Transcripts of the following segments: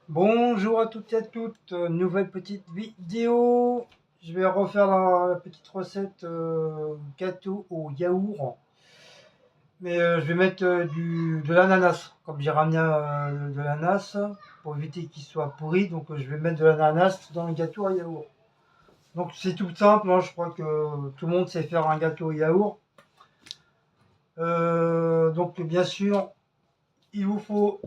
Bonjour à toutes et à toutes, nouvelle petite vidéo. Je vais refaire la petite recette gâteau au yaourt. Mais je vais mettre de l'ananas. Comme j'ai ramené de l'ananas, pour éviter qu'il soit pourri, donc je vais mettre de l'ananas dans le gâteau à yaourt. Donc c'est tout simple, hein, je crois que tout le monde sait faire un gâteau au yaourt. Donc bien sûr, il vous faut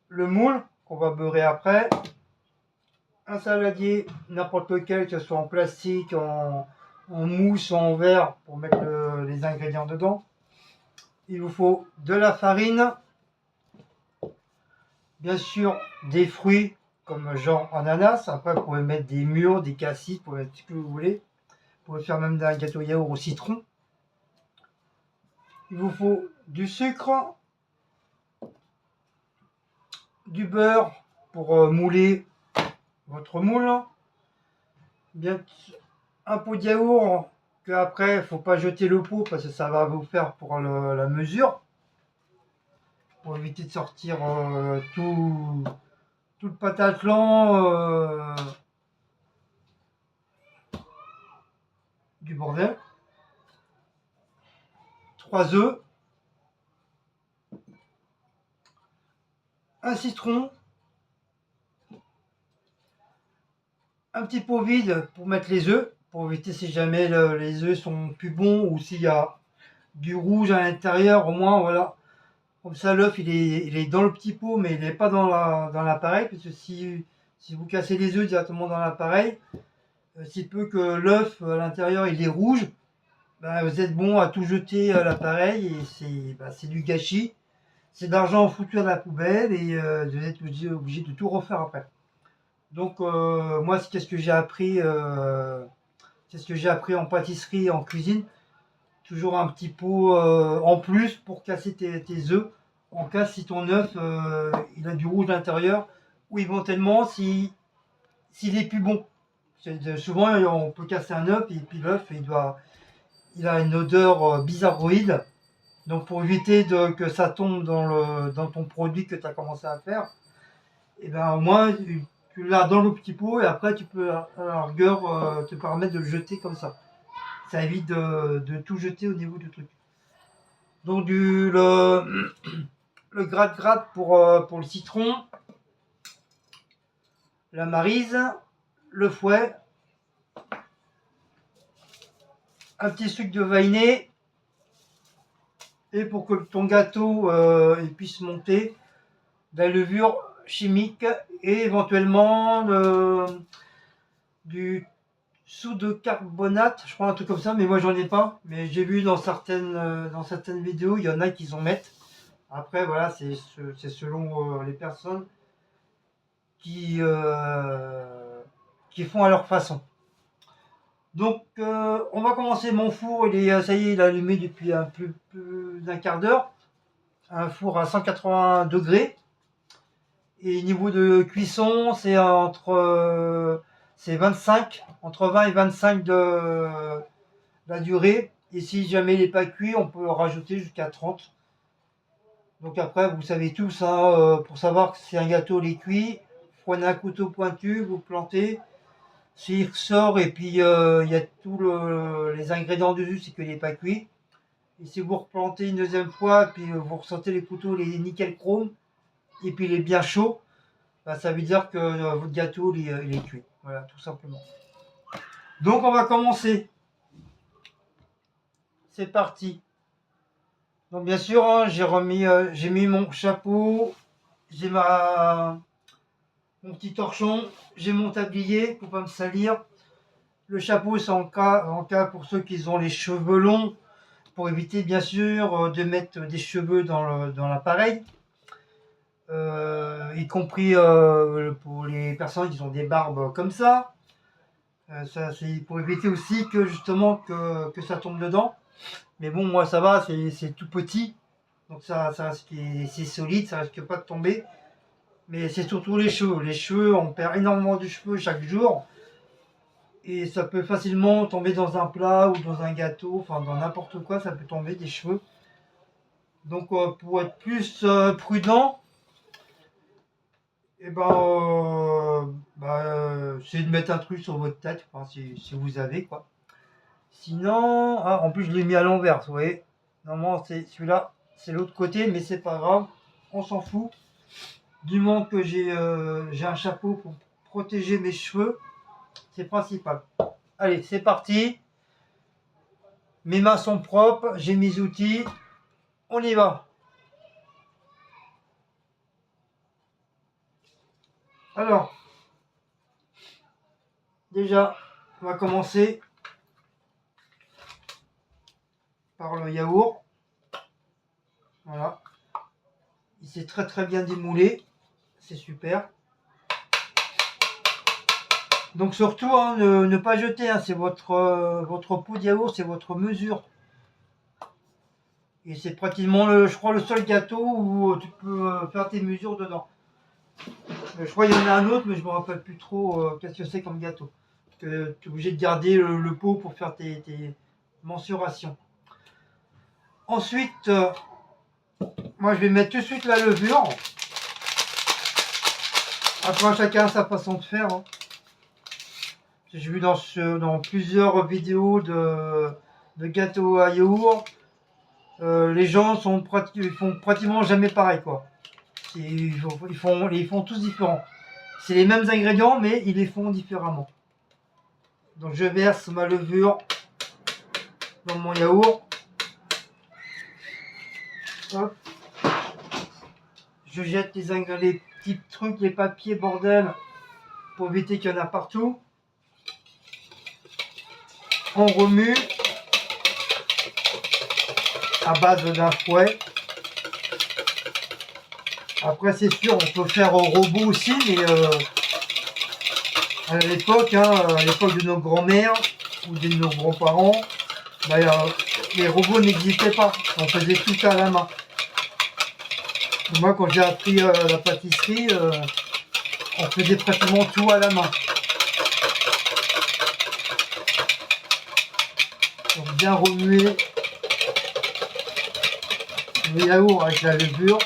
le moule qu'on va beurrer après. Un saladier, n'importe lequel, que ce soit en plastique, en mousse ou en verre, pour mettre les ingrédients dedans. Il vous faut de la farine, bien sûr des fruits comme genre ananas. Après, vous pouvez mettre des mûres, des cassis, vous pouvez mettre ce que vous voulez. Vous pouvez faire même un gâteau yaourt au citron. Il vous faut du sucre, du beurre pour mouler votre moule, bien un pot de yaourt que après il faut pas jeter le pot parce que ça va vous faire pour la mesure, pour éviter de sortir tout le patatlan du bordel. 3 œufs, un citron, un petit pot vide pour mettre les œufs, pour éviter si jamais les œufs sont plus bons ou s'il y a du rouge à l'intérieur, au moins voilà. Comme ça l'œuf il est dans le petit pot mais il n'est pas dans l'appareil, parce que si vous cassez les œufs directement dans l'appareil, si peu que l'œuf à l'intérieur il est rouge, ben, vous êtes bon à tout jeter à l'appareil et c'est du gâchis. C'est de l'argent foutu à la poubelle et vous êtes obligé de tout refaire après. Donc moi c'est ce que j'ai appris, c'est ce que j'ai appris en pâtisserie, en cuisine. Toujours un petit pot en plus pour casser tes œufs. En cas si ton œuf il a du rouge à l'intérieur, ou éventuellement s'il est plus bon. Souvent on peut casser un œuf et puis l'œuf il a une odeur bizarroïde. Donc pour éviter que ça tombe dans ton produit que tu as commencé à faire, et ben au moins tu l'as dans le petit pot et après tu peux à la rigueur te permettre de le jeter comme ça. Ça évite de tout jeter au niveau du truc. Donc le gratte-gratte pour le citron, la maryse, le fouet, un petit sucre de vanille. Et pour que ton gâteau il puisse monter, de la levure chimique et éventuellement du soude de carbonate, je crois un truc comme ça, mais moi j'en ai pas. Mais j'ai vu dans certaines vidéos, il y en a qui en mettent. Après voilà, c'est selon les personnes qui, euh, qui font à leur façon. Donc on va commencer. Mon four, ça y est, il est allumé depuis un peu plus d'un quart d'heure. Un four à 180 degrés. Et niveau de cuisson, c'est 25, entre 20 et 25 de la durée. Et si jamais il n'est pas cuit, on peut rajouter jusqu'à 30. Donc après, vous savez tous, hein, pour savoir que c'est un gâteau, il est cuit, prenez un couteau pointu, vous plantez. S'il ressort et puis il y a tous les ingrédients dessus, c'est qu'il n'est pas cuit. Et si vous replantez une deuxième fois, puis vous ressentez les couteaux, les nickel chrome, et puis il est bien chaud, bah, ça veut dire que votre gâteau il est cuit. Voilà, tout simplement. Donc on va commencer. C'est parti. Donc bien sûr, hein, j'ai mis mon chapeau, j'ai mon petit torchon, j'ai mon tablier pour pas me salir. Le chapeau, c'est en cas pour ceux qui ont les cheveux longs, pour éviter bien sûr de mettre des cheveux dans l'appareil. Y compris pour les personnes qui ont des barbes comme ça. Ça c'est pour éviter aussi que justement que ça tombe dedans. Mais bon, moi ça va, c'est tout petit. Donc ça risque, c'est solide, ça risque pas de tomber. Mais c'est surtout les cheveux. Les cheveux, on perd énormément de cheveux chaque jour. Et ça peut facilement tomber dans un plat ou dans un gâteau, enfin dans n'importe quoi, ça peut tomber des cheveux. Donc pour être plus prudent, Et c'est de mettre un truc sur votre tête, enfin, si vous avez quoi. Sinon, ah, en plus je l'ai mis à l'envers, vous voyez. Normalement c'est celui-là, c'est l'autre côté, mais c'est pas grave, on s'en fout. Du moment que j'ai un chapeau pour protéger mes cheveux, c'est principal. Allez, c'est parti. Mes mains sont propres, j'ai mes outils, on y va. Alors, déjà, on va commencer par le yaourt. Voilà. Il s'est très très bien démoulé. C'est super. Donc surtout, hein, ne pas jeter. Hein, c'est votre pot de yaourt, c'est votre mesure. Et c'est pratiquement, je crois, le seul gâteau où tu peux faire tes mesures dedans. Je crois qu'il y en a un autre, mais je me rappelle plus trop qu'est-ce que c'est comme gâteau. Tu es obligé de garder le pot pour faire tes mensurations. Ensuite, moi je vais mettre tout de suite la levure. Après, chacun a sa façon de faire. Hein. J'ai vu dans plusieurs vidéos de gâteaux à yaourt. Les gens ils font pratiquement jamais pareil, quoi. Ils font tous différents. C'est les mêmes ingrédients, mais ils les font différemment. Donc je verse ma levure dans mon yaourt. Hop. Je jette les petits trucs, les papiers, bordel, pour éviter qu'il y en a partout. On remue à base d'un fouet. Après, c'est sûr, on peut faire au robot aussi, mais à l'époque, hein, à l'époque de nos grands-mères ou de nos grands-parents, les robots n'existaient pas. On faisait tout à la main. Et moi, quand j'ai appris la pâtisserie, on faisait pratiquement tout à la main. Donc bien remuer le yaourt avec la levure.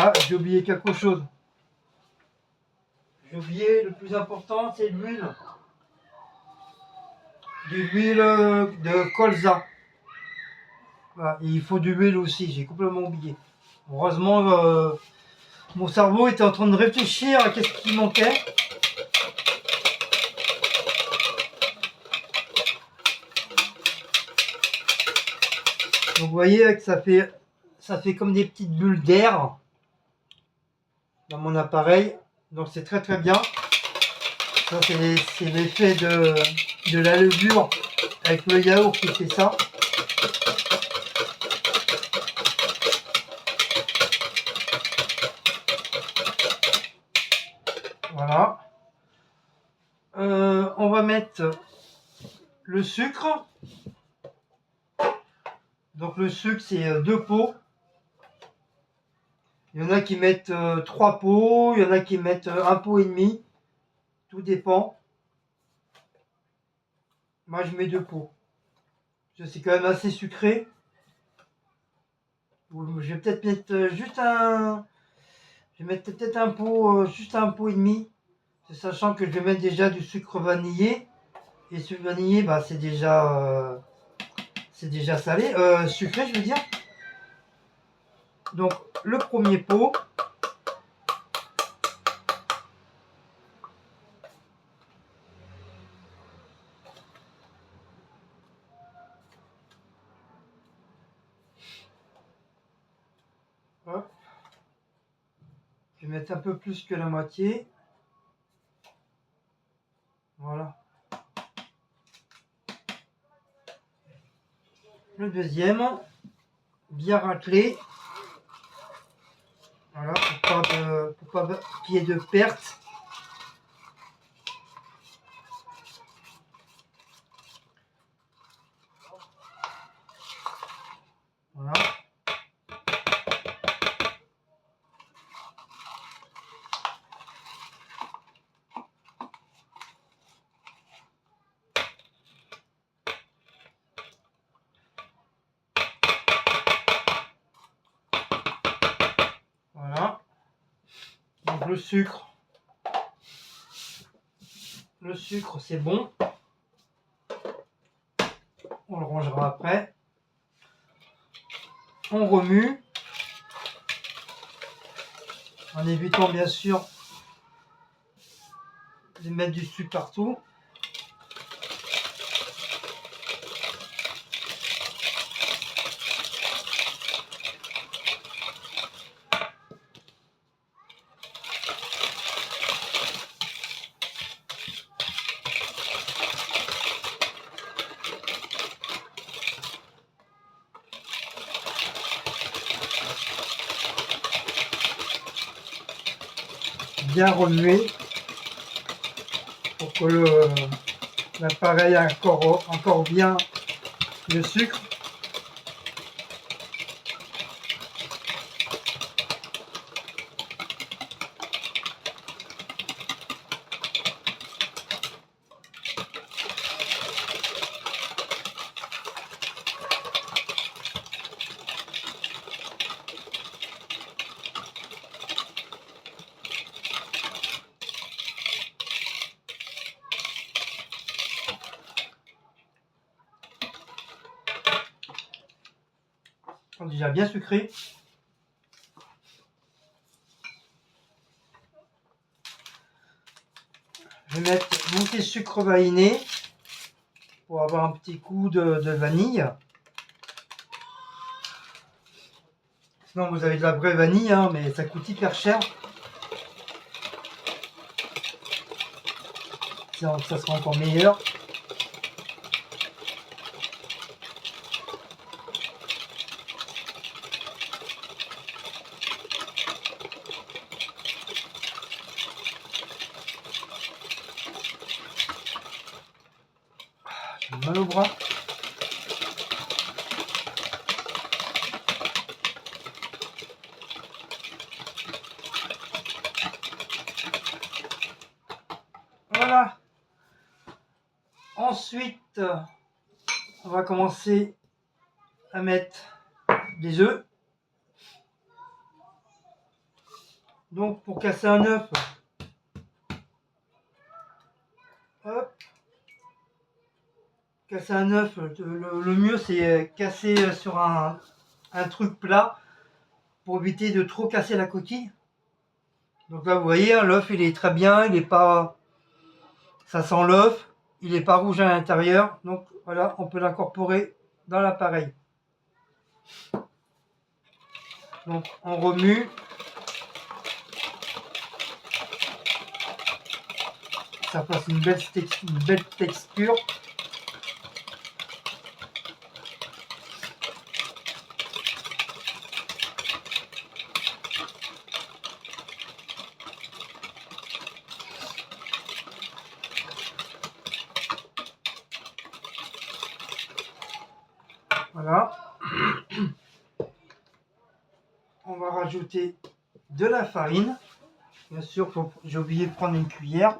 Ah, j'ai oublié quelque chose. J'ai oublié, le plus important, c'est l'huile. De l'huile de colza. Voilà, il faut de l'huile aussi, j'ai complètement oublié. Heureusement, mon cerveau était en train de réfléchir à qu'est-ce qui manquait. Donc vous voyez que ça fait comme des petites bulles d'air dans mon appareil. Donc c'est très très bien. Ça c'est l'effet de la levure avec le yaourt qui fait ça. Voilà. On va mettre le sucre. Donc le sucre c'est 2 pots. Il y en a qui mettent 3 pots, il y en a qui mettent 1 pot et demi. Tout dépend. Moi je mets 2 pots. C'est quand même assez sucré. Je vais peut-être mettre juste un. Je vais mettre peut-être un pot, juste un pot et demi. Sachant que je vais mettre déjà du sucre vanillé. Et ce vanillé, c'est déjà salé, sucré, je veux dire. Donc le premier pot. Hop. Je vais mettre un peu plus que la moitié. Voilà. Le deuxième, bien raclé. Voilà, pour pas qu'il y ait de perte. Voilà. le sucre. Le sucre, c'est bon. On le rangera après. On remue. En évitant bien sûr de mettre du sucre partout. Bien remuer pour que l'appareil ait encore bien le sucre. Déjà bien sucré. Je vais mettre mon petit sucre vanillé pour avoir un petit coup de vanille. Sinon vous avez de la vraie vanille, hein, mais ça coûte hyper cher. Ça sera encore meilleur. J'ai mal au bras. Voilà. Ensuite, on va commencer à mettre des œufs. Donc pour casser un œuf, hop, casser un œuf, le mieux c'est casser sur un truc plat pour éviter de trop casser la coquille. Donc là vous voyez, hein, l'œuf il est très bien, il est pas, ça sent l'œuf, il n'est pas rouge à l'intérieur. Donc voilà, on peut l'incorporer dans l'appareil. Donc on remue. Ça fasse une belle texture. Voilà. On va rajouter de la farine. Bien sûr, j'ai oublié de prendre une cuillère.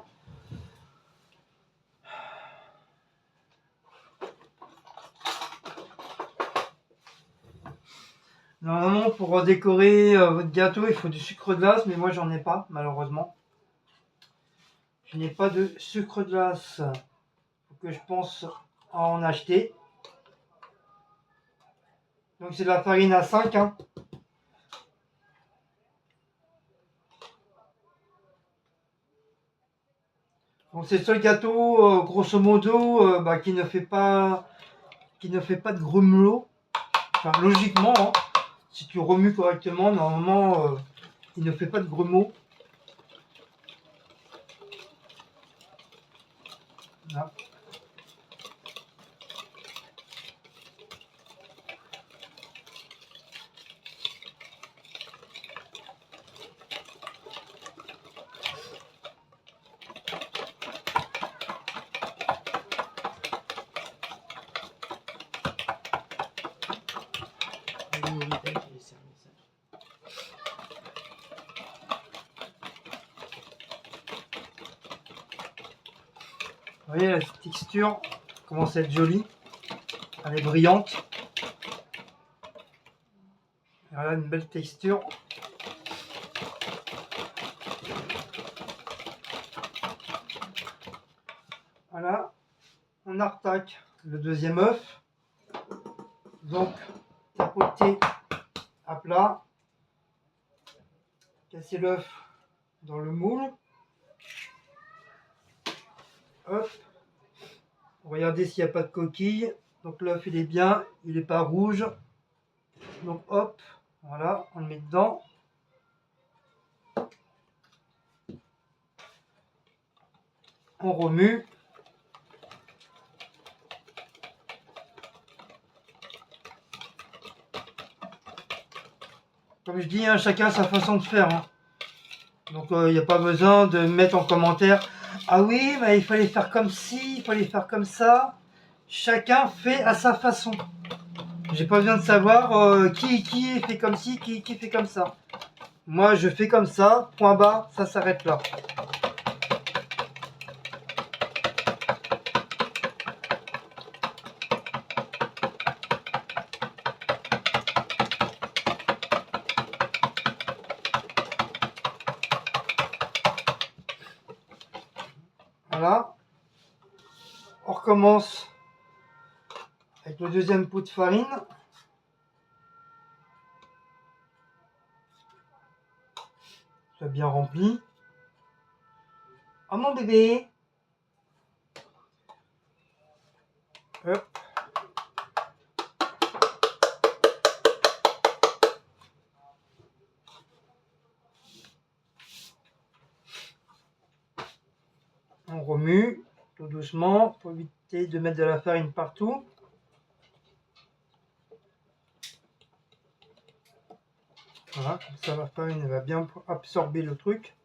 Normalement, pour décorer votre gâteau, il faut du sucre glace, mais moi, j'en ai pas, malheureusement. Je n'ai pas de sucre glace. Faut que je pense à en acheter. Donc, c'est de la farine à 5. Hein. Donc, c'est le seul gâteau, grosso modo, qui ne fait pas de grumelots. Enfin, logiquement, hein, si tu remues correctement, normalement, il ne fait pas de grumeaux. Là. Vous voyez, la texture commence à être jolie. Elle est brillante. Voilà une belle texture. Voilà, on attaque le deuxième œuf. Donc, tapoter à plat, casser l'œuf dans le moule. Hop, regardez s'il n'y a pas de coquille. Donc l'œuf il est bien, il n'est pas rouge. Donc hop, voilà, on le met dedans. On remue. Comme je dis, hein, chacun sa façon de faire. Hein. Donc il n'y a pas besoin de mettre en commentaire « Ah oui, mais il fallait faire comme ci, il fallait faire comme ça ». Chacun fait à sa façon. J'ai pas besoin de savoir qui fait comme ci, qui fait comme ça. Moi, je fais comme ça, point barre, ça s'arrête là. Voilà. On recommence avec le deuxième pot de farine. Soit bien rempli. Oh mon bébé. Hop. On remue tout doucement pour éviter de mettre de la farine partout. Voilà, comme ça la farine va bien absorber le truc.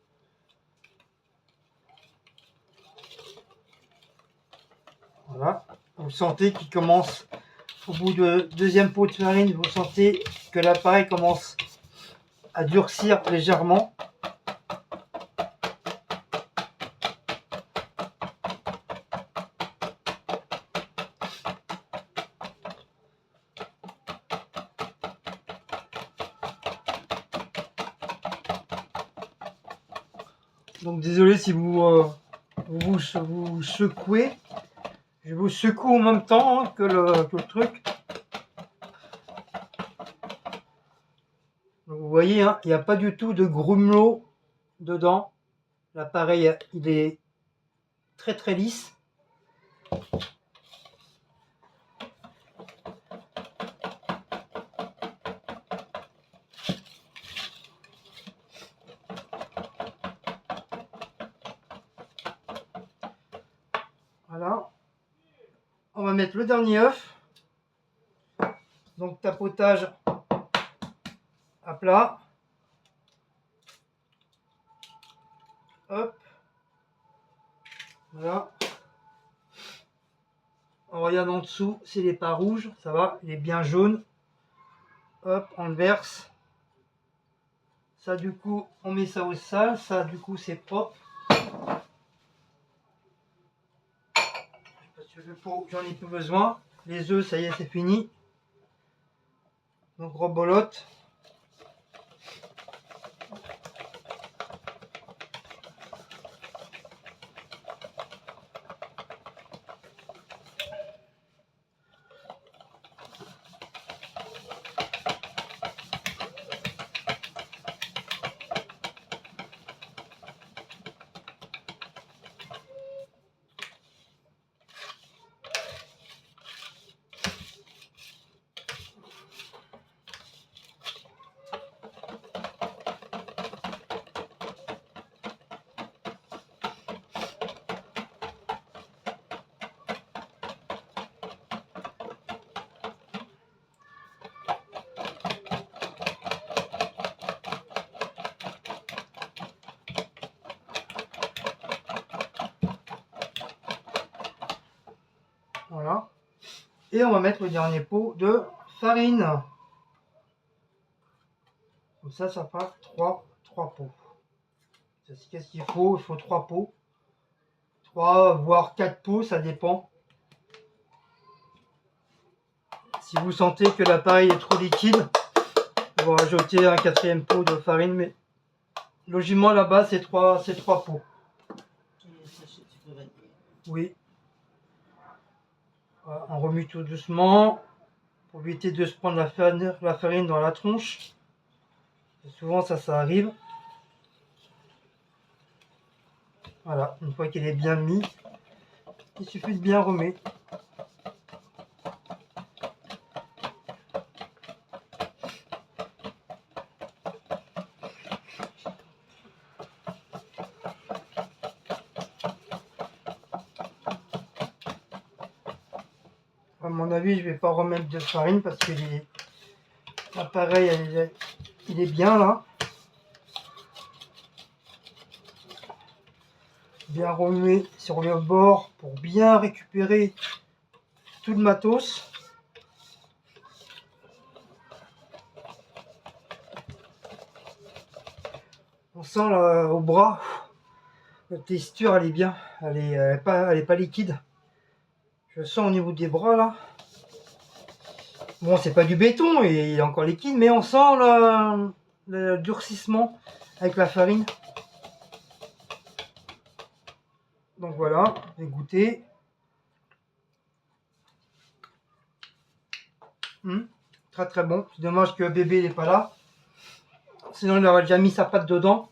Voilà, vous sentez qu'il commence, au bout de deuxième pot de farine, vous sentez que l'appareil commence à durcir légèrement. Donc désolé si vous secouez. Je vous secoue en même temps hein, que le truc. Donc vous voyez, hein, il n'y a pas du tout de grumelots dedans. L'appareil, il est très très lisse. Voilà. On va mettre le dernier œuf. Donc tapotage à plat. Hop. Voilà. On regarde en dessous s'il n'est pas rouge. Ça va, il est bien jaune. Hop, on le verse. Ça du coup, on met ça au sale. Ça du coup, c'est propre. Parce que le pot, j'en ai plus besoin. Les œufs, ça y est, c'est fini. Donc rebolote. Voilà. Et on va mettre le dernier pot de farine. Comme ça fera 3 pots. Qu'est-ce qu'il faut? Il faut 3 pots. 3 voire 4 pots, ça dépend. Si vous sentez que l'appareil est trop liquide, vous rajoutez un 4e pot de farine. Mais logiquement là-bas, c'est 3 pots. Oui. Voilà, on remue tout doucement pour éviter de se prendre la farine dans la tronche. Et souvent ça arrive. Voilà, une fois qu'il est bien mis, il suffit de bien remettre. À mon avis, je vais pas remettre de farine parce que l'appareil il est bien là. Bien remuer sur le bord pour bien récupérer tout le matos. On sent là, au bras, la texture elle est bien, elle est pas liquide. Je sens au niveau des bras là. Bon, c'est pas du béton et il est encore liquide, mais on sent le durcissement avec la farine. Donc voilà, j'ai goûté. Très très bon. C'est dommage que bébé n'est pas là. Sinon il aurait déjà mis sa patte dedans.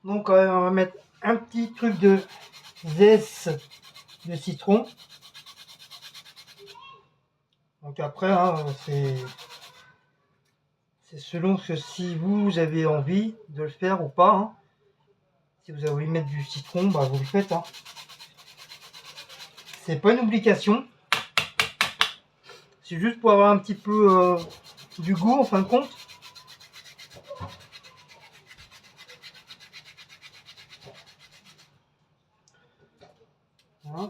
Donc on va mettre un petit truc de zeste de citron. Donc après, hein, c'est selon que si vous avez envie de le faire ou pas. Hein. Si vous avez envie de mettre du citron, bah vous le faites. Hein. C'est pas une obligation. C'est juste pour avoir un petit peu du goût en fin de compte. Voilà.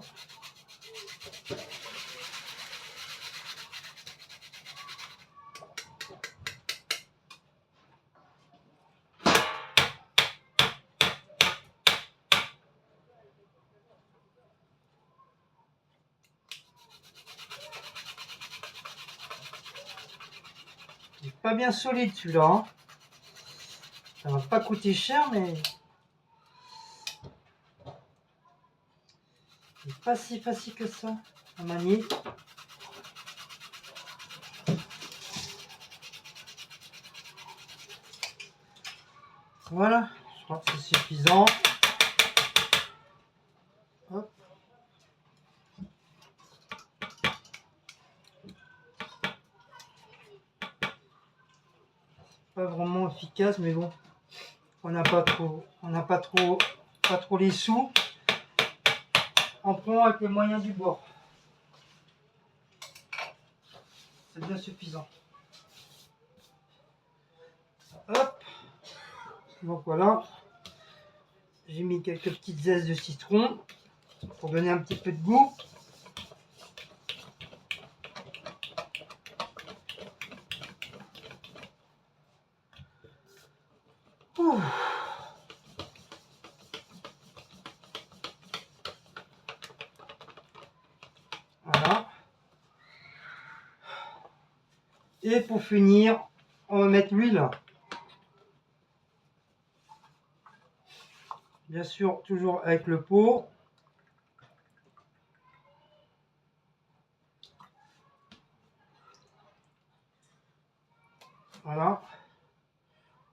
Il est pas bien solide celui-là. Hein. Ça va pas coûter cher, mais c'est pas si facile que ça à manier. Voilà, je crois que c'est suffisant. Hop. Pas vraiment efficace, mais bon, on n'a pas trop les sous. On prend avec les moyens du bord. C'est bien suffisant. Hop. Donc voilà. J'ai mis quelques petites zestes de citron pour donner un petit peu de goût. Ouh. Voilà. Et pour finir, on va mettre l'huile. Bien sûr, toujours avec le pot. Voilà.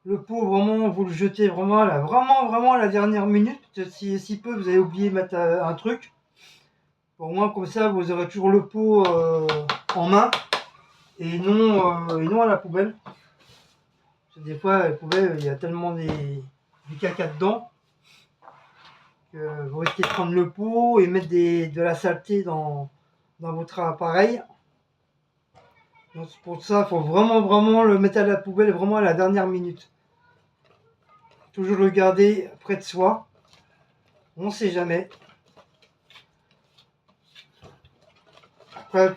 Le pot, vraiment, vous le jetez vraiment à la dernière minute. Peut-être si peu, vous avez oublié de mettre un truc. Au moins, comme ça, vous aurez toujours le pot en main et non à la poubelle. Parce que des fois, à la poubelle, il y a tellement du caca dedans que vous risquez de prendre le pot et mettre de la saleté dans votre appareil. Donc pour ça, il faut vraiment le mettre à la poubelle vraiment à la dernière minute. Toujours le garder près de soi. On ne sait jamais. Après,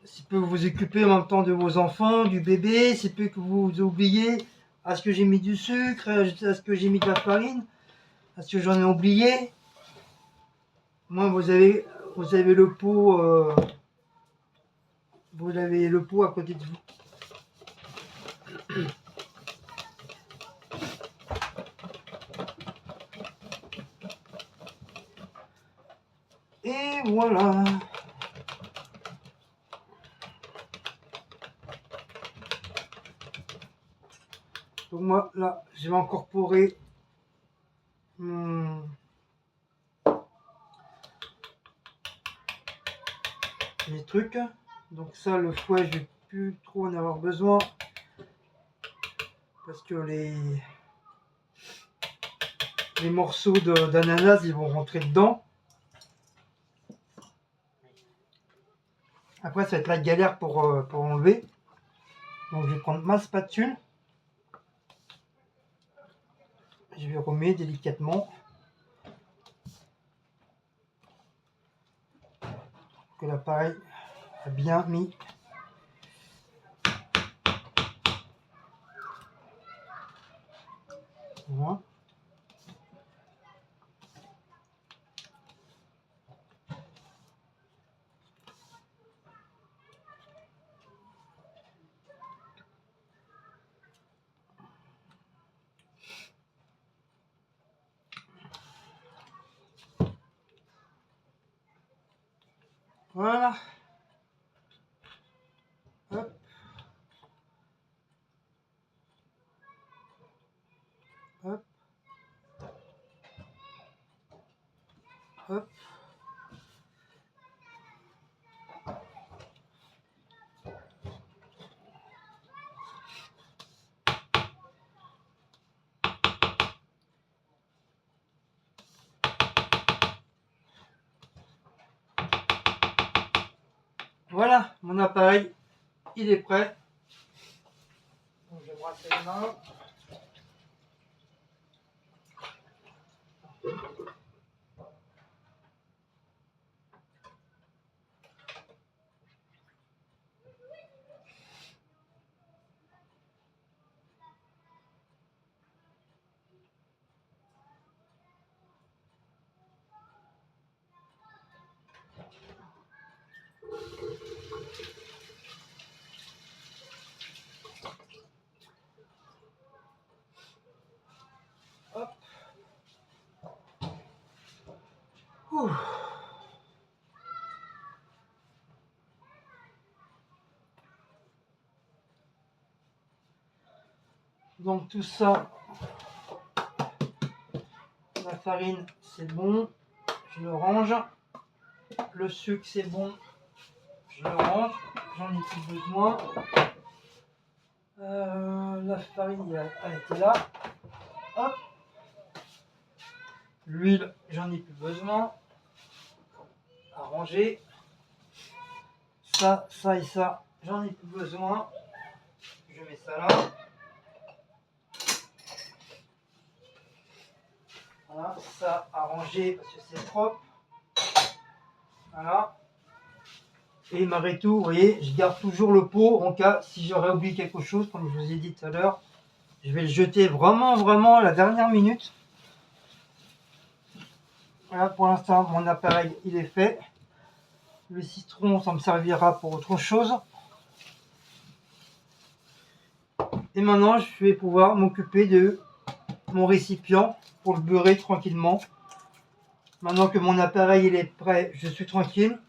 s'il peut vous occuper en même temps de vos enfants, du bébé, s'il peut que vous oubliez, est-ce que j'ai mis du sucre, est-ce que j'ai mis de la farine, est-ce que j'en ai oublié. Moi, vous avez le pot, à côté de vous. Et voilà. Donc moi là, je vais incorporer les trucs. Donc ça, le fouet, je vais plus trop en avoir besoin parce que les morceaux d'ananas, ils vont rentrer dedans. Après, ça va être la galère pour enlever. Donc je vais prendre ma spatule. Je vais remettre délicatement. Que l'appareil a bien mis. Voilà. Voilà. Hop. Hop. Hop. Voilà, mon appareil, il est prêt. Donc, je vais brasser les mains. Hop. Ouh. Donc tout ça, la farine c'est bon, je le range. Le sucre c'est bon, je le range, j'en ai plus besoin. La farine elle était là. Hop. L'huile, j'en ai plus besoin. À ranger. Ça, ça et ça, j'en ai plus besoin. Je mets ça là. Voilà, ça à ranger parce que c'est propre. Voilà. Et malgré tout, vous voyez, je garde toujours le pot en cas si j'aurais oublié quelque chose, comme je vous ai dit tout à l'heure. Je vais le jeter vraiment à la dernière minute. Voilà, pour l'instant, mon appareil, il est fait. Le citron, ça me servira pour autre chose. Et maintenant, je vais pouvoir m'occuper de mon récipient pour le beurrer tranquillement. Maintenant que mon appareil il est prêt, je suis tranquille.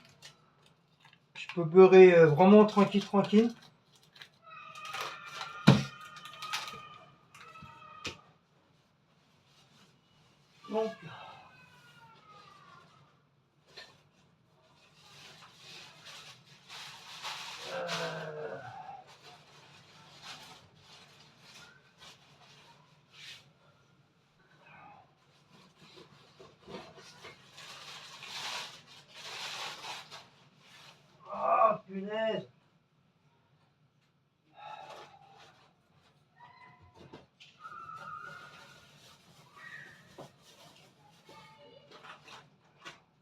Je peux beurrer vraiment tranquille. Donc, ah punaise.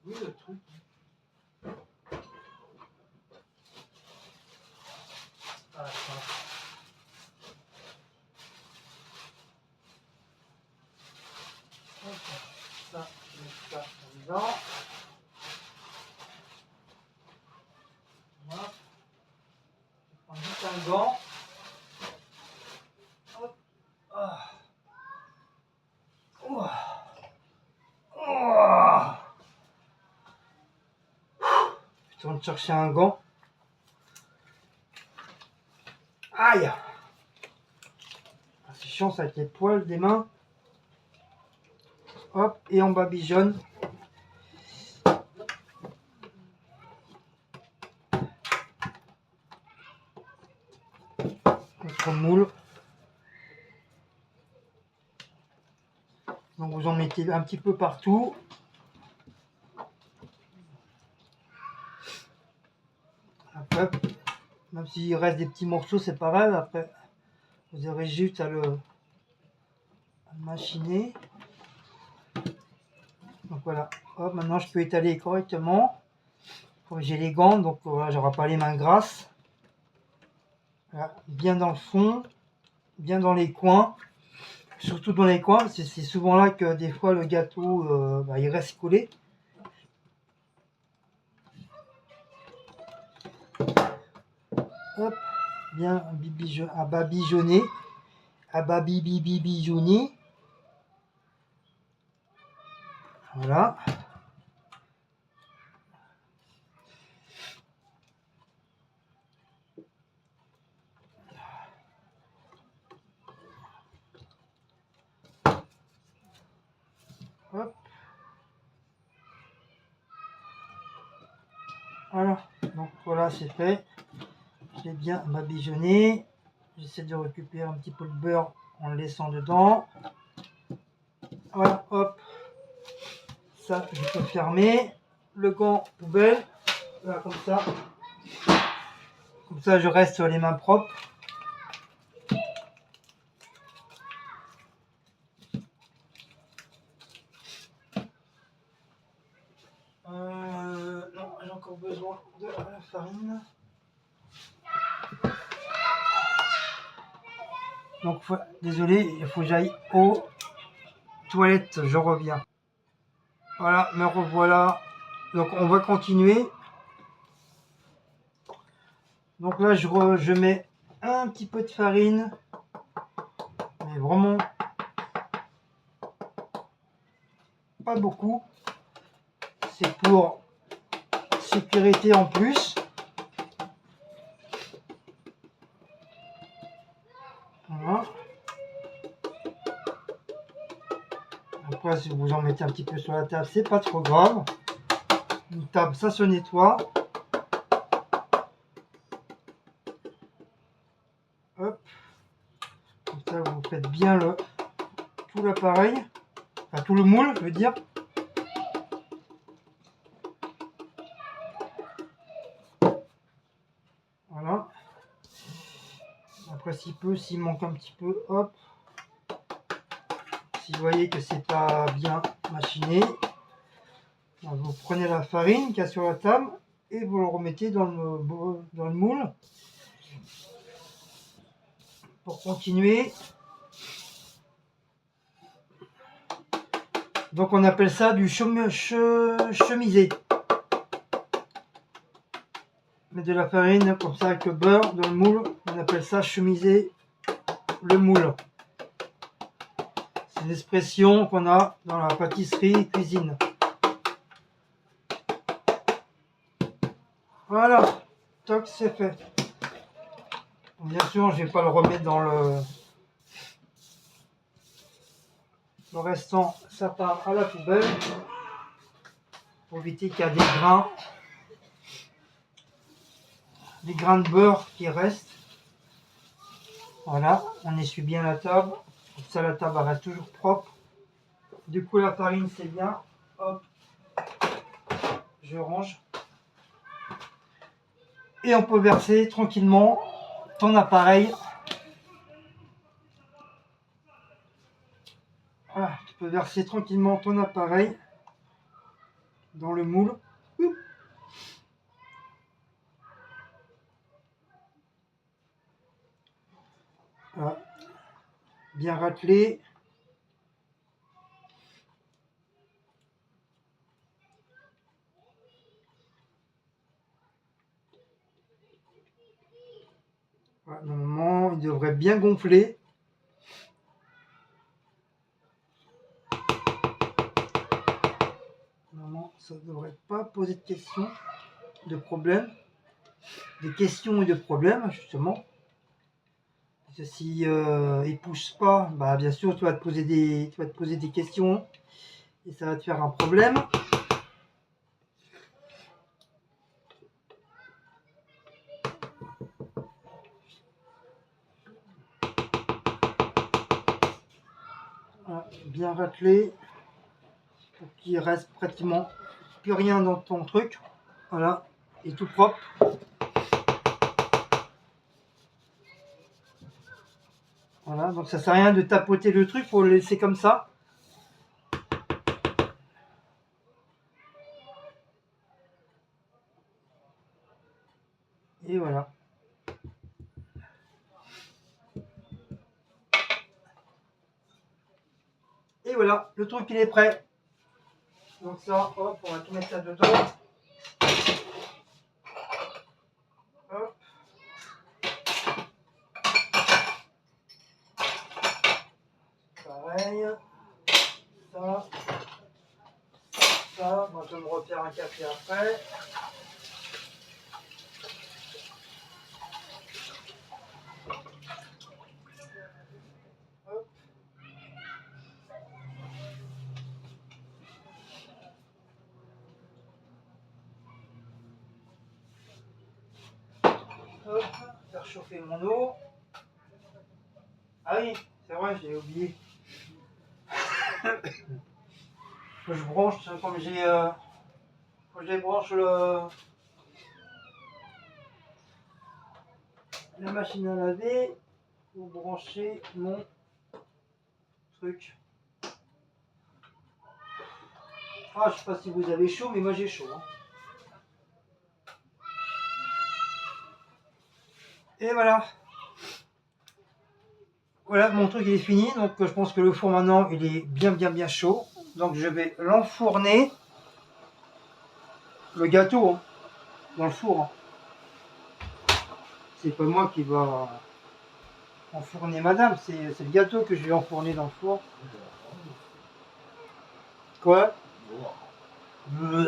Oui, le truc. Ah, ça, je mets ça dedans. Voilà. Je prends juste un gant. Hop. Ah. Oh. Oh. Je vais chercher un gant. Aïe! C'est chiant ça avec les poils des mains. Hop, et on babigeonne. Notre moule. Donc vous en mettez un petit peu partout. Après, même s'il reste des petits morceaux, c'est pas grave. Après, vous aurez juste à le machiner. Donc voilà. Hop, maintenant je peux étaler correctement. J'ai les gants, donc voilà, j'aurai pas les mains grasses. Voilà, bien dans le fond, bien dans les coins. Surtout dans les coins, c'est souvent là que des fois le gâteau il reste collé. Hop, bien babigeonner, babigeonner. Voilà. Hop. Voilà, donc voilà, c'est fait. J'ai bien babigeonné. J'essaie de récupérer un petit peu de beurre en le laissant dedans. Voilà, hop. Ça, je peux fermer. Le gant poubelle. Voilà, comme ça. Comme ça, je reste sur les mains propres. Non, j'ai encore besoin de la farine. Donc, désolé, il faut que j'aille aux toilettes. Je reviens. Voilà, me revoilà. Donc, on va continuer. Donc là, je mets un petit peu de farine. Mais vraiment pas beaucoup. C'est pour sécurité en plus. Voilà. Après, si vous en mettez un petit peu sur la table, c'est pas trop grave. Une table, ça se nettoie. Hop. Comme ça, vous faites bien tout l'appareil. Enfin, tout le moule, je veux dire. Voilà. Après, s'il manque un petit peu, hop. Si vous voyez que c'est pas bien machiné, vous prenez la farine qu'il y a sur la table et vous le remettez dans le moule. Pour continuer, donc on appelle ça du chemisé. Mettre de la farine comme ça avec le beurre dans le moule, on appelle ça chemiser le moule. C'est une expression qu'on a dans la pâtisserie et cuisine. Voilà, toc, c'est fait. Bien sûr, je ne vais pas le remettre dans le restant, ça part à la poubelle pour éviter qu'il y a des grains de beurre qui restent. Voilà, on essuie bien la table, comme ça la table reste toujours propre. Du coup la farine c'est bien, hop, je range. Et on peut verser tranquillement ton appareil. Voilà, tu peux verser tranquillement ton appareil dans le moule. Voilà. Bien raclé. Voilà, normalement, il devrait bien gonfler. Normalement, ça ne devrait pas poser de questions. de problèmes, des questions et de problèmes justement. Parce que si il pousse pas, bah bien sûr tu vas te poser des questions et ça va te faire un problème. Voilà, bien raclé pour qu'il reste pratiquement plus rien dans ton truc. Voilà, et tout propre. Voilà, donc ça sert à rien de tapoter le truc, faut le laisser comme ça. Et voilà. Et voilà, le truc il est prêt. Donc ça, hop, on va tout mettre ça dedans. Hop. Pareil. Ça. Ça. Moi je vais me refaire un café après. Hop. Hop. Faire chauffer mon eau. Ah oui, c'est vrai, j'ai oublié. Que je branche, comme j'ai quand je débranche la machine à laver, vous branchez mon truc. Ah, je sais pas si vous avez chaud, mais moi j'ai chaud. Hein. Et voilà. Voilà, mon truc il est fini. Donc je pense que le four maintenant il est bien chaud. Donc je vais l'enfourner. Le gâteau hein, dans le four. Hein. C'est pas moi qui va enfourner madame, c'est le gâteau que je vais enfourner dans le four. Quoi? Donc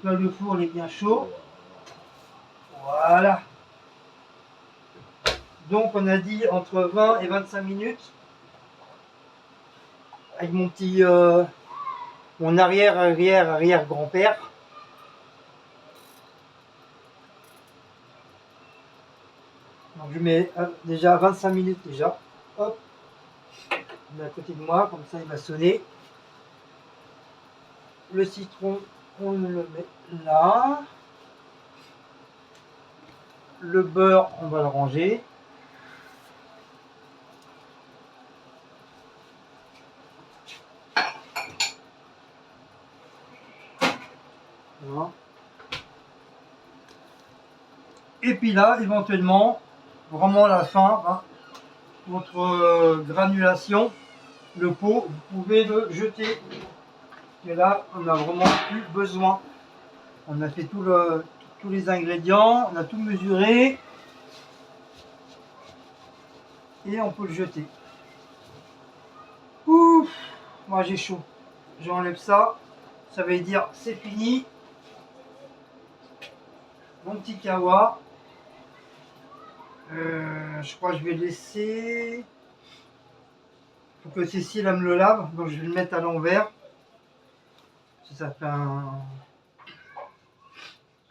là le four il est bien chaud. Voilà. Donc on a dit entre 20 et 25 minutes. Avec mon petit mon arrière grand-père. Donc je mets déjà 25 minutes déjà. Hop. On est à côté de moi, comme ça il va sonner. Le citron, on le met là. Le beurre, on va le ranger. Voilà. Et puis là, éventuellement, vraiment à la fin, hein, votre granulation, le pot, vous pouvez le jeter. Et là, on n'a vraiment plus besoin. On a fait tous les ingrédients, on a tout mesuré. Et on peut le jeter. Ouf, moi j'ai chaud. J'enlève ça. Ça veut dire c'est fini. Mon petit kawa. Je crois que je vais laisser. Faut que Cécile elle me le lave, donc je vais le mettre à l'envers. Ça fait un.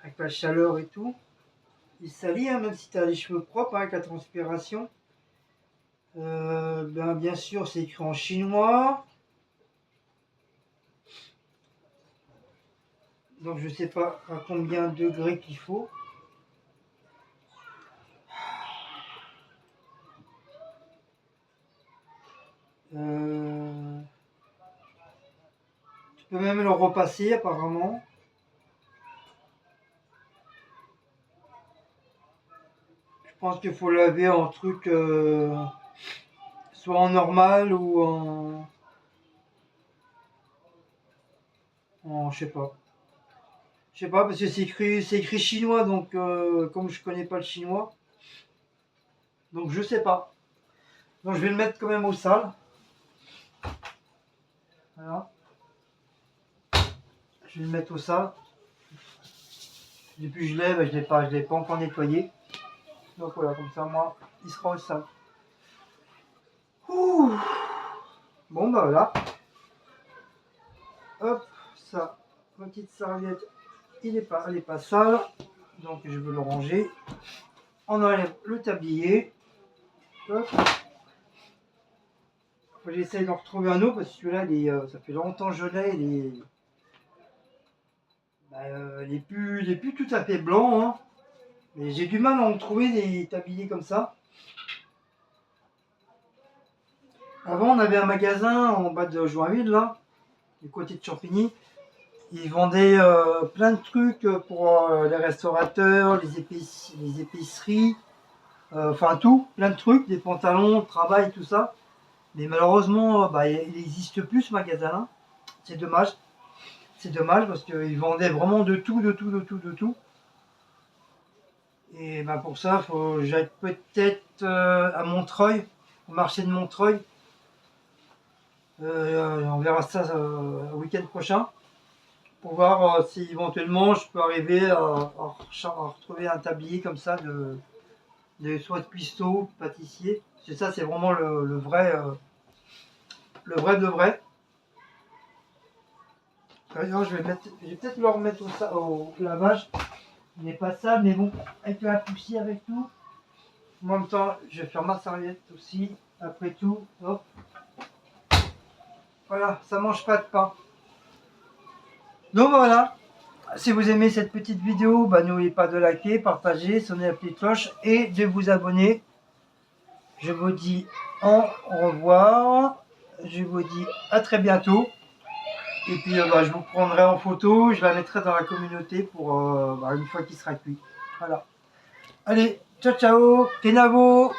Avec la chaleur et tout. Il salit, hein, même si tu as les cheveux propres, hein, avec la transpiration. Bien sûr, c'est écrit en chinois. Donc je sais pas à combien de degrés qu'il faut. Tu peux même le repasser apparemment. Je pense qu'il faut laver en truc soit en normal ou en je sais pas. Je sais pas parce que c'est écrit chinois donc comme je connais pas le chinois. Donc je sais pas. Donc je vais le mettre quand même au sale. Voilà. je vais le mettre au sale. Depuis que je l'ai, je l'ai pas encore nettoyé. Donc voilà, comme ça, moi, il sera au sale. Ouh. Bon, bah voilà. Hop, ça, ma petite serviette, elle est pas sale. Donc je veux le ranger. On enlève le tablier. Hop. J'essaye d'en retrouver un autre parce que celui-là, ça fait longtemps que je l'ai. Il est plus tout à fait blanc. Hein. Mais j'ai du mal à en trouver des tabliers comme ça. Avant, on avait un magasin en bas de Joinville, là, du côté de Champigny. Ils vendaient plein de trucs pour les restaurateurs, les épiceries, enfin tout, plein de trucs, des pantalons, de travail, tout ça. Mais malheureusement, il n'existe plus ce magasin-là. C'est dommage. C'est dommage parce qu'ils vendaient vraiment de tout, de tout, de tout, de tout. Et pour ça, faut que j'aille peut-être à Montreuil, au marché de Montreuil. On verra ça le week-end prochain. Pour voir si éventuellement je peux arriver à retrouver un tablier comme ça soit de cuistot, pâtissier. Parce que ça, c'est vraiment le vrai de vrai. D'ailleurs, je vais peut-être le remettre au lavage. Il n'est pas sale, mais bon, avec la poussière et tout. En même temps, je vais faire ma serviette aussi. Après tout, hop. Voilà, ça mange pas de pain. Donc voilà. Si vous aimez cette petite vidéo, n'oubliez pas de liker, partager, sonner la petite cloche et de vous abonner. Je vous dis au revoir. Je vous dis à très bientôt. Et puis je vous prendrai en photo, je la mettrai dans la communauté pour une fois qu'il sera cuit. Voilà. Allez, ciao ciao, Kenavo.